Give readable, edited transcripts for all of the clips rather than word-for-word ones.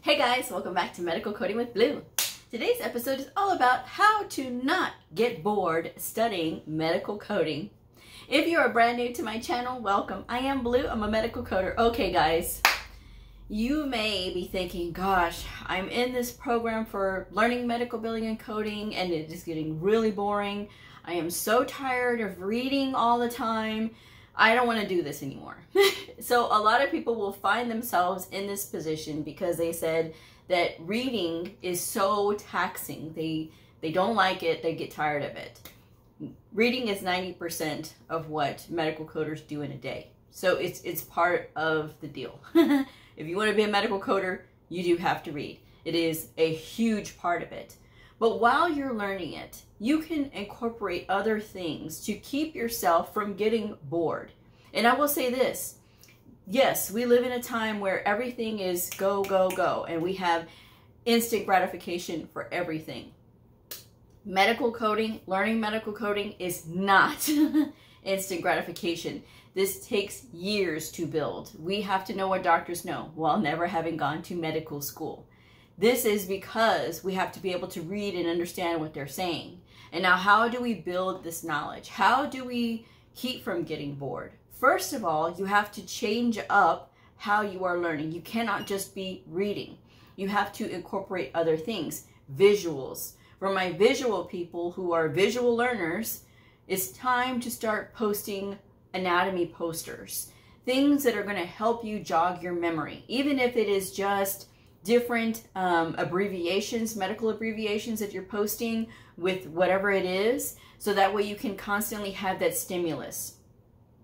Hey guys, welcome back to Medical Coding with Blue. Today's episode is all about how to not get bored studying medical coding. If you are brand new to my channel, welcome. I am Blue, I'm a medical coder. Okay guys, you may be thinking, gosh, I'm in this program for learning medical billing and coding and it is getting really boring. I am so tired of reading all the time. I don't want to do this anymore. So a lot of people will find themselves in this position because they said that reading is so taxing. They don't like it, they get tired of it. Reading is 90% of what medical coders do in a day. So it's part of the deal. If you want to be a medical coder, you do have to read. It is a huge part of it. But while you're learning it, you can incorporate other things to keep yourself from getting bored. And I will say this, yes, we live in a time where everything is go, go, go, and we have instant gratification for everything. Medical coding, learning medical coding is not instant gratification. This takes years to build. We have to know what doctors know while never having gone to medical school. This is because we have to be able to read and understand what they're saying. And now how do we build this knowledge? How do we keep from getting bored? First of all, you have to change up how you are learning. You cannot just be reading. You have to incorporate other things, visuals. For my visual people who are visual learners, it's time to start posting anatomy posters, things that are going to help you jog your memory, even if it is just different abbreviations, medical abbreviations that you're posting with whatever it is, so that way you can constantly have that stimulus.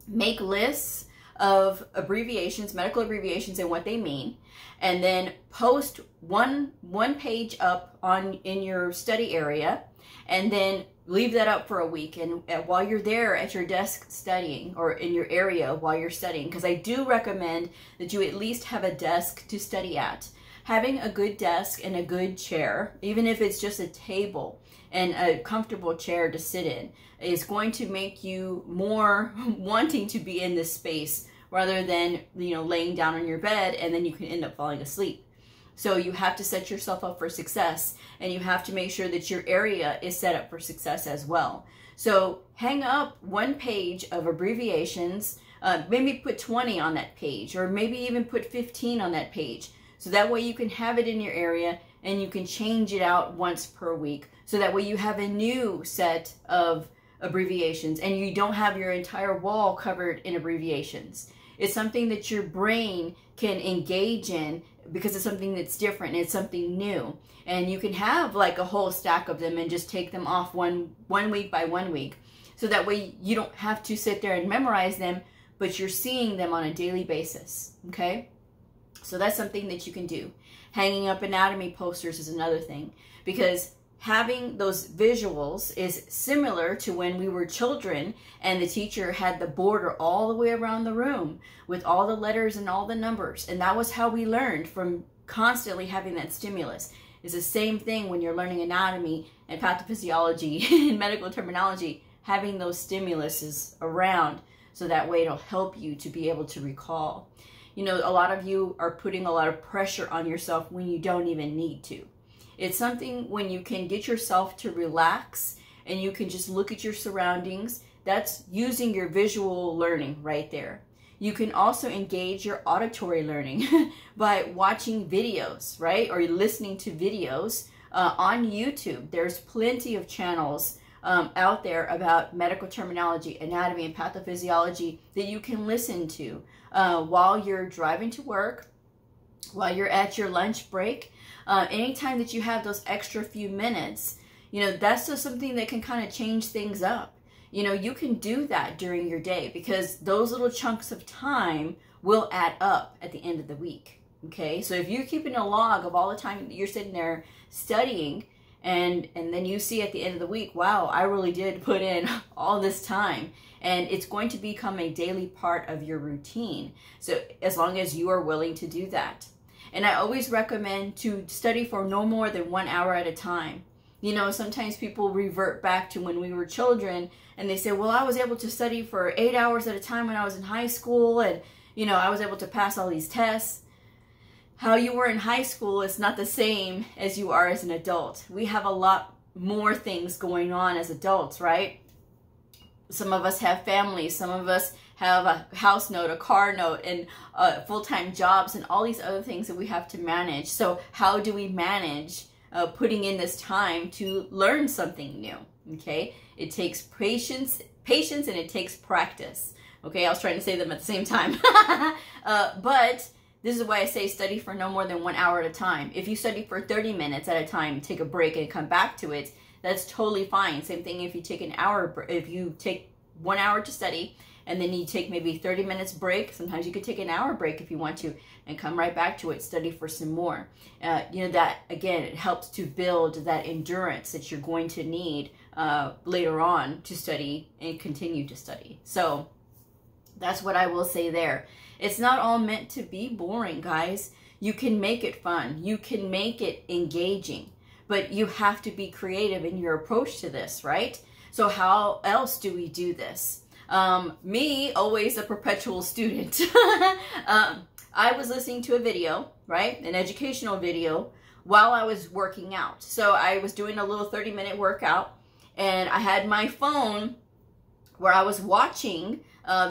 Make lists of abbreviations, medical abbreviations and what they mean, and then post one page up in your study area, and then leave that up for a week. And while you're there at your desk studying, or in your area while you're studying, because I do recommend that you at least have a desk to study at. Having a good desk and a good chair, even if it's just a table and a comfortable chair to sit in, is going to make you more wanting to be in this space rather than, laying down on your bed and then you can end up falling asleep. So you have to set yourself up for success, and you have to make sure that your area is set up for success as well. So hang up one page of abbreviations, maybe put 20 on that page, or maybe even put 15 on that page. So that way you can have it in your area and you can change it out once per week. So that way you have a new set of abbreviations and you don't have your entire wall covered in abbreviations. It's something that your brain can engage in because it's something that's different. It's something new. And you can have like a whole stack of them and just take them off one week by 1 week. So that way you don't have to sit there and memorize them, but you're seeing them on a daily basis, okay? So that's something that you can do. Hanging up anatomy posters is another thing, because having those visuals is similar to when we were children and the teacher had the border all the way around the room with all the letters and all the numbers. And that was how we learned, from constantly having that stimulus. It's the same thing when you're learning anatomy and pathophysiology and medical terminology, having those stimuluses around, so that way it'll help you to be able to recall. A lot of you are putting a lot of pressure on yourself when you don't even need to. It's something when you can get yourself to relax and you can just look at your surroundings. That's using your visual learning right there. You can also engage your auditory learning by watching videos, right? Or listening to videos on YouTube. There's plenty of channels out there about medical terminology, anatomy, and pathophysiology that you can listen to while you're driving to work, while you're at your lunch break, anytime that you have those extra few minutes. That's just something that can kind of change things up. You can do that during your day, because those little chunks of time will add up at the end of the week, okay? So if you're keeping a log of all the time that you're sitting there studying, and then you see at the end of the week, wow, I really did put in all this time. And it's going to become a daily part of your routine. So as long as you are willing to do that. And I always recommend to study for no more than 1 hour at a time. Sometimes people revert back to when we were children and they say, well, I was able to study for 8 hours at a time when I was in high school, and, I was able to pass all these tests. how you were in high school is not the same as you are as an adult. We have a lot more things going on as adults, right? Some of us have families, some of us have a house note, a car note, and full-time jobs, and all these other things that we have to manage. So how do we manage putting in this time to learn something new? Okay, it takes patience, and it takes practice. Okay, I was trying to say them at the same time. But this is why I say study for no more than 1 hour at a time. If you study for 30 minutes at a time, take a break and come back to it, that's totally fine. Same thing if you take an hour, if you take 1 hour to study, and then you take maybe 30 minutes break. Sometimes you could take an hour break if you want to, and come right back to it, study for some more. You know, that, again, it helps to build that endurance that you're going to need later on to study and continue to study. So that's what I will say there. It's not all meant to be boring, guys. You can make it fun. You can make it engaging, but you have to be creative in your approach to this, right? So how else do we do this? Me, always a perpetual student. I was listening to a video, right? An educational video while I was working out. So I was doing a little 30-minute workout, and I had my phone where I was watching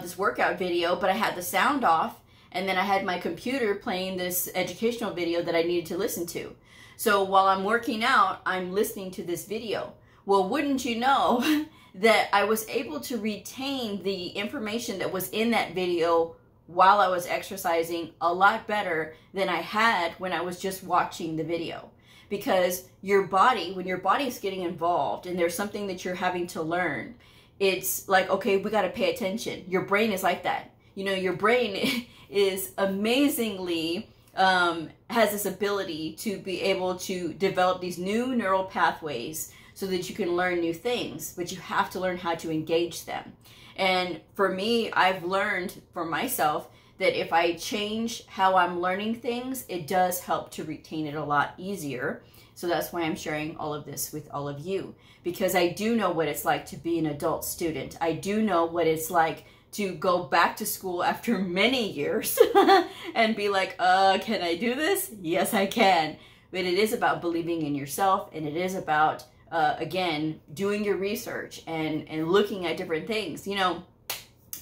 this workout video, but I had the sound off, and then I had my computer playing this educational video that I needed to listen to. So while I'm working out, I'm listening to this video. Well, wouldn't you know that I was able to retain the information that was in that video while I was exercising a lot better than I had when I was just watching the video. Because your body, when your body is getting involved and there's something that you're having to learn, it's like, okay, we got to pay attention. Your brain is like that. You know, your brain is amazingly, has this ability to be able to develop these new neural pathways so that you can learn new things, but you have to learn how to engage them. And for me, I've learned for myself that if I change how I'm learning things, it does help to retain it a lot easier. So that's why I'm sharing all of this with all of you, because I do know what it's like to be an adult student. I do know what it's like to go back to school after many years and be like, can I do this? Yes, I can. But it is about believing in yourself, and it is about, again, doing your research and looking at different things. You know,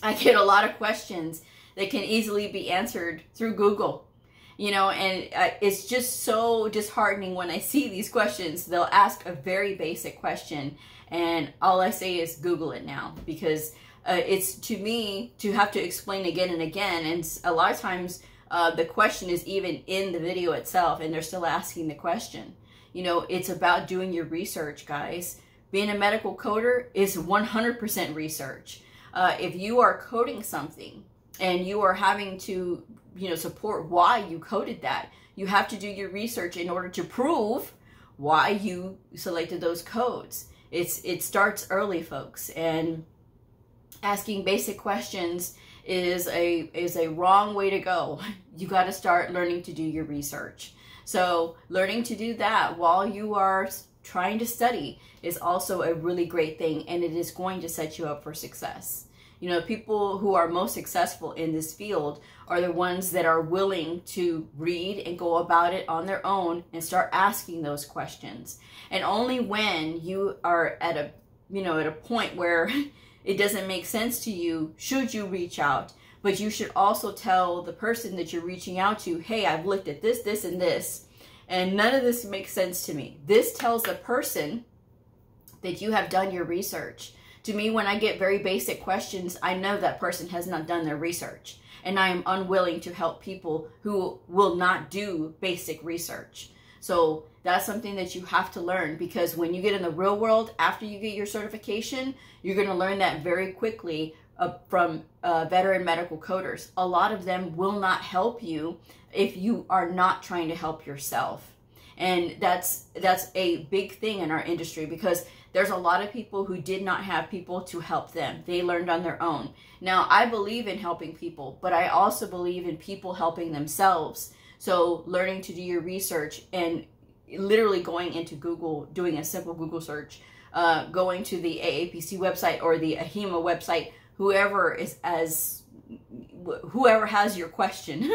I get a lot of questions that can easily be answered through Google. You know, and it's just so disheartening when I see these questions. They'll ask a very basic question, and all I say is Google it now, because it's, to me, to have to explain again and again. And a lot of times the question is even in the video itself, and they're still asking the question. You know, it's about doing your research, guys. Being a medical coder is 100% research. If you are coding something and you are having to, you know, support why you coded that, you have to do your research in order to prove why you selected those codes. It starts early, folks, and asking basic questions is a wrong way to go. You got to start learning to do your research. So learning to do that while you are trying to study is also a really great thing, and it is going to set you up for success. You know, people who are most successful in this field are the ones that are willing to read and go about it on their own and start asking those questions. And only when you are at a, you know, at a point where it doesn't make sense to you, should you reach out. But you should also tell the person that you're reaching out to, hey, I've looked at this, this, and this, and none of this makes sense to me. This tells the person that you have done your research. To me, when I get very basic questions, I know that person has not done their research, and I am unwilling to help people who will not do basic research. So that's something that you have to learn, because when you get in the real world, after you get your certification, you're going to learn that very quickly from veteran medical coders. A lot of them will not help you if you are not trying to help yourself. And that's a big thing in our industry, because there's a lot of people who did not have people to help them. They learned on their own. Now, I believe in helping people, but I also believe in people helping themselves. So learning to do your research and literally going into Google, doing a simple Google search, going to the AAPC website or the AHIMA website, whoever has your question,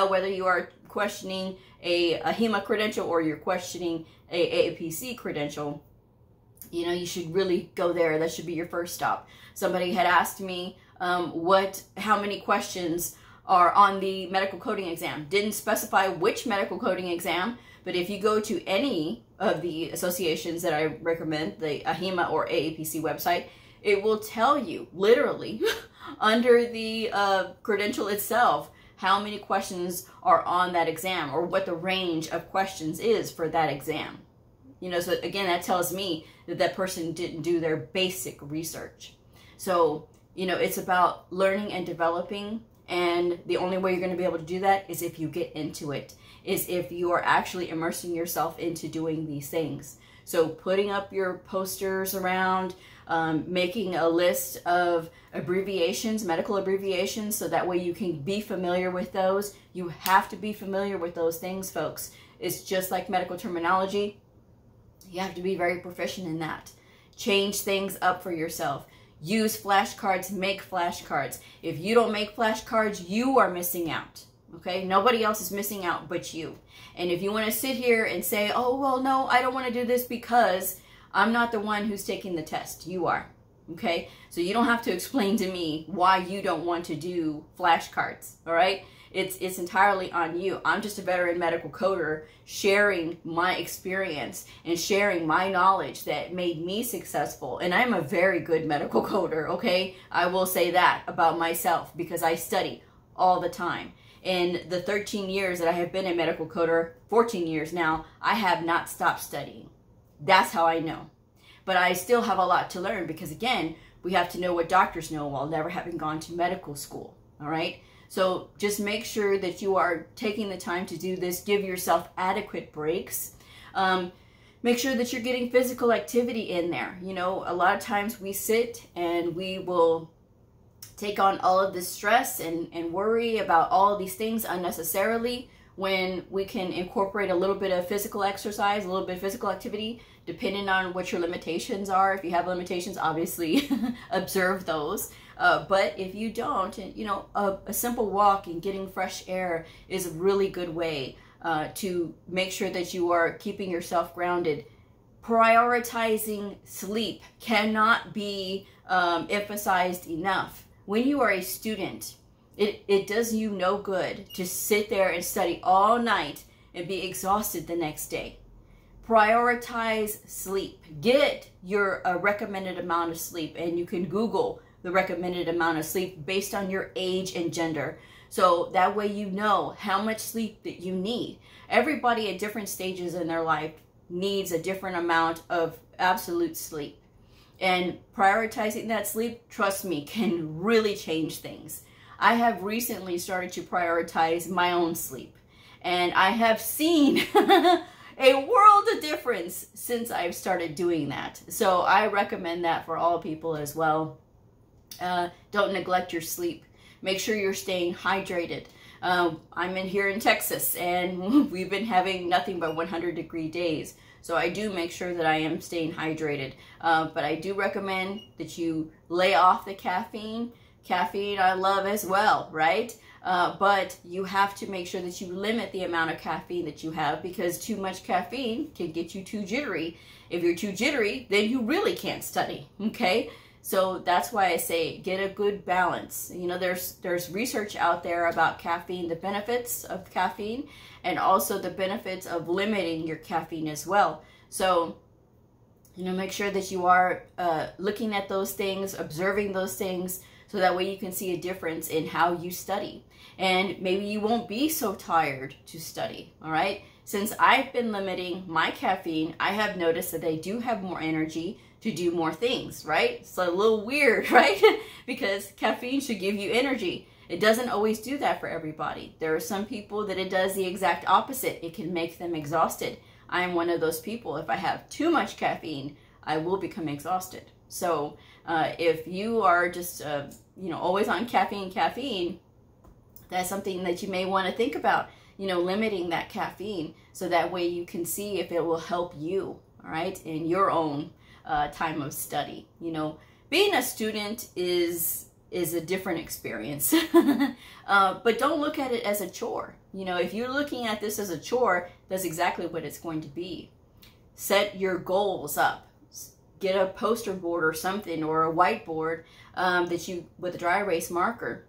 whether you are questioning a AHIMA credential or you're questioning a AAPC credential, you know, you should really go there. That should be your first stop. Somebody had asked me how many questions are on the medical coding exam. Didn't specify which medical coding exam, but if you go to any of the associations that I recommend, the AHIMA or AAPC website, it will tell you literally under the credential itself how many questions are on that exam or what the range of questions is for that exam. You know, so again, that tells me that that person didn't do their basic research. So, you know, it's about learning and developing, and the only way you're going to be able to do that is if you get into it, is if you are actually immersing yourself into doing these things. So putting up your posters around, making a list of abbreviations, medical abbreviations, so that way you can be familiar with those. You have to be familiar with those things, folks. It's just like medical terminology. You have to be very proficient in that. Change things up for yourself. Use flashcards, make flashcards. If you don't make flashcards, you are missing out. Okay? Nobody else is missing out but you. And if you want to sit here and say, oh, well, no, I don't want to do this because I'm not the one who's taking the test. You are. Okay? So you don't have to explain to me why you don't want to do flashcards. All right? It's entirely on you. I'm just a veteran medical coder sharing my experience and sharing my knowledge that made me successful. And I'm a very good medical coder, okay? I will say that about myself because I study all the time. In the 13 years that I have been a medical coder, 14 years now, I have not stopped studying. That's how I know. But I still have a lot to learn because, again, we have to know what doctors know while never having gone to medical school, all right? So just make sure that you are taking the time to do this. Give yourself adequate breaks. Make sure that you're getting physical activity in there. You know, a lot of times we sit and we will take on all of this stress and worry about all of these things unnecessarily when we can incorporate a little bit of physical exercise, a little bit of physical activity, depending on what your limitations are. If you have limitations, obviously observe those. But if you don't, you know, a simple walk and getting fresh air is a really good way to make sure that you are keeping yourself grounded. Prioritizing sleep cannot be emphasized enough. When you are a student, it does you no good to sit there and study all night and be exhausted the next day. Prioritize sleep. Get your recommended amount of sleep, and you can Google the recommended amount of sleep based on your age and gender. So that way you know how much sleep that you need. Everybody at different stages in their life needs a different amount of absolute sleep. And prioritizing that sleep, trust me, can really change things. I have recently started to prioritize my own sleep. And I have seen a world of difference since I've started doing that. So I recommend that for all people as well. Don't neglect your sleep. Make sure you're staying hydrated. I'm here in Texas, and we've been having nothing but 100-degree days. So I do make sure that I am staying hydrated. But I do recommend that you lay off the caffeine. Caffeine I love as well, right? But you have to make sure that you limit the amount of caffeine that you have, because too much caffeine can get you too jittery. If you're too jittery, then you really can't study, okay? So that's why I say get a good balance. You know, there's research out there about caffeine, the benefits of caffeine, and also the benefits of limiting your caffeine as well. So, you know, make sure that you are looking at those things, observing those things, so that way you can see a difference in how you study. And maybe you won't be so tired to study, all right? Since I've been limiting my caffeine, I have noticed that I do have more energy to do more things, right? It's a little weird, right? Because caffeine should give you energy. It doesn't always do that for everybody. There are some people that it does the exact opposite. It can make them exhausted. I am one of those people. If I have too much caffeine, I will become exhausted. So if you are just, you know, always on caffeine, that's something that you may want to think about, you know, limiting that caffeine, so that way you can see if it will help you, all right, in your own time of study. You know, being a student is a different experience, but don't look at it as a chore. You know, if you're looking at this as a chore, that's exactly what it's going to be. Set your goals up. Get a poster board or something, or a whiteboard with a dry erase marker.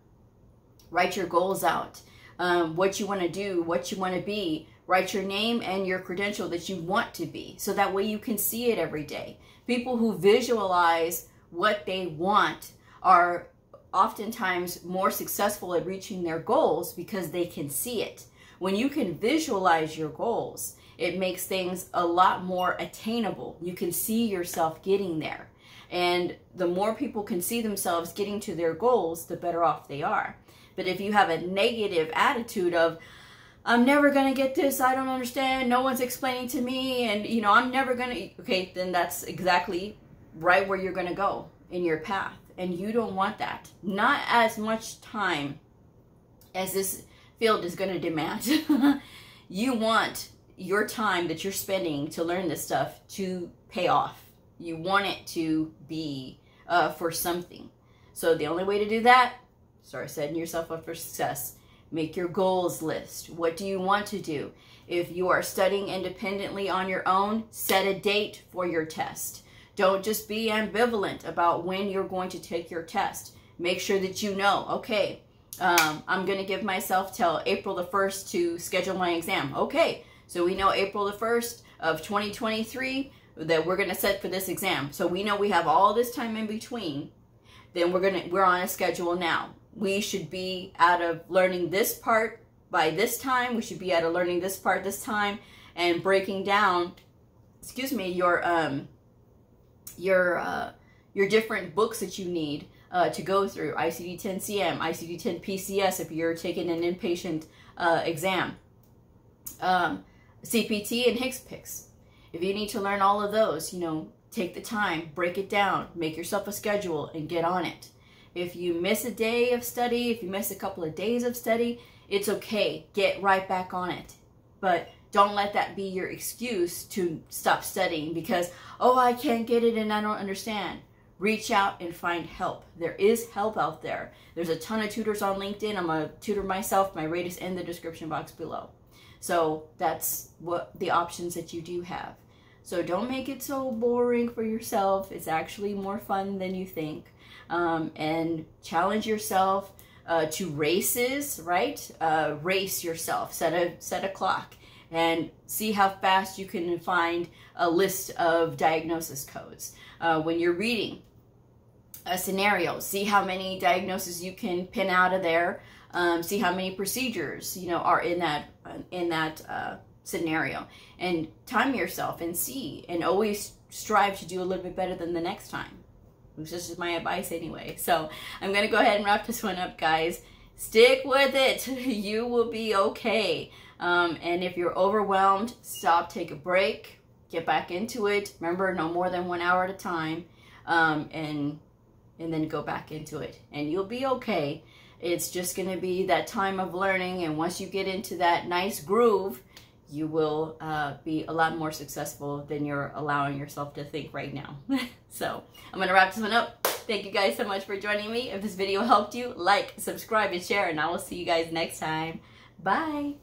Write your goals out. What you want to do, what you want to be. Write your name and your credential that you want to be, so that way you can see it every day. People who visualize what they want are oftentimes more successful at reaching their goals because they can see it. When you can visualize your goals, it makes things a lot more attainable. You can see yourself getting there. And the more people can see themselves getting to their goals, the better off they are. But if you have a negative attitude of, I'm never going to get this, I don't understand, no one's explaining to me, and you know, I'm never going to, okay, then that's exactly right where you're going to go in your path. And you don't want that. Not as much time as this field is going to demand. You want your time that you're spending to learn this stuff to pay off. You want it to be for something. So the only way to do that, start setting yourself up for success. Make your goals list. What do you want to do? If you are studying independently on your own, set a date for your test. Don't just be ambivalent about when you're going to take your test. Make sure that you know, okay, I'm going to give myself till April the 1st to schedule my exam. Okay, so we know April the 1st of 2023 that we're going to set for this exam. So we know we have all this time in between. Then we're on a schedule now. We should be out of learning this part by this time. We should be out of learning this part this time, and breaking down, your different books that you need to go through. ICD-10-CM, ICD-10-PCS if you're taking an inpatient exam, CPT and HCPCS. If you need to learn all of those, you know, take the time, break it down, make yourself a schedule, and get on it. If you miss a day of study, if you miss a couple of days of study, it's okay. Get right back on it. But don't let that be your excuse to stop studying because, oh, I can't get it and I don't understand. Reach out and find help. There is help out there. There's a ton of tutors on LinkedIn. I'm a tutor myself. My rate is in the description box below. So that's what the options that you do have. So don't make it so boring for yourself. It's actually more fun than you think. And challenge yourself to races, right? Race yourself. Set a clock and see how fast you can find a list of diagnosis codes. When you're reading a scenario, see how many diagnoses you can pin out of there. See how many procedures, you know, are in that scenario, and time yourself and see, and always strive to do a little bit better than the next time. Which is just my advice anyway. So I'm going to go ahead and wrap this one up, guys. Stick with it. You will be okay. And if you're overwhelmed, stop, take a break, get back into it. Remember, no more than 1 hour at a time, and then go back into it, and you'll be okay. It's just going to be that time of learning, and once you get into that nice groove, you will be a lot more successful than you're allowing yourself to think right now. So I'm going to wrap this one up. Thank you guys so much for joining me. If this video helped you, like, subscribe, and share, and I will see you guys next time. Bye.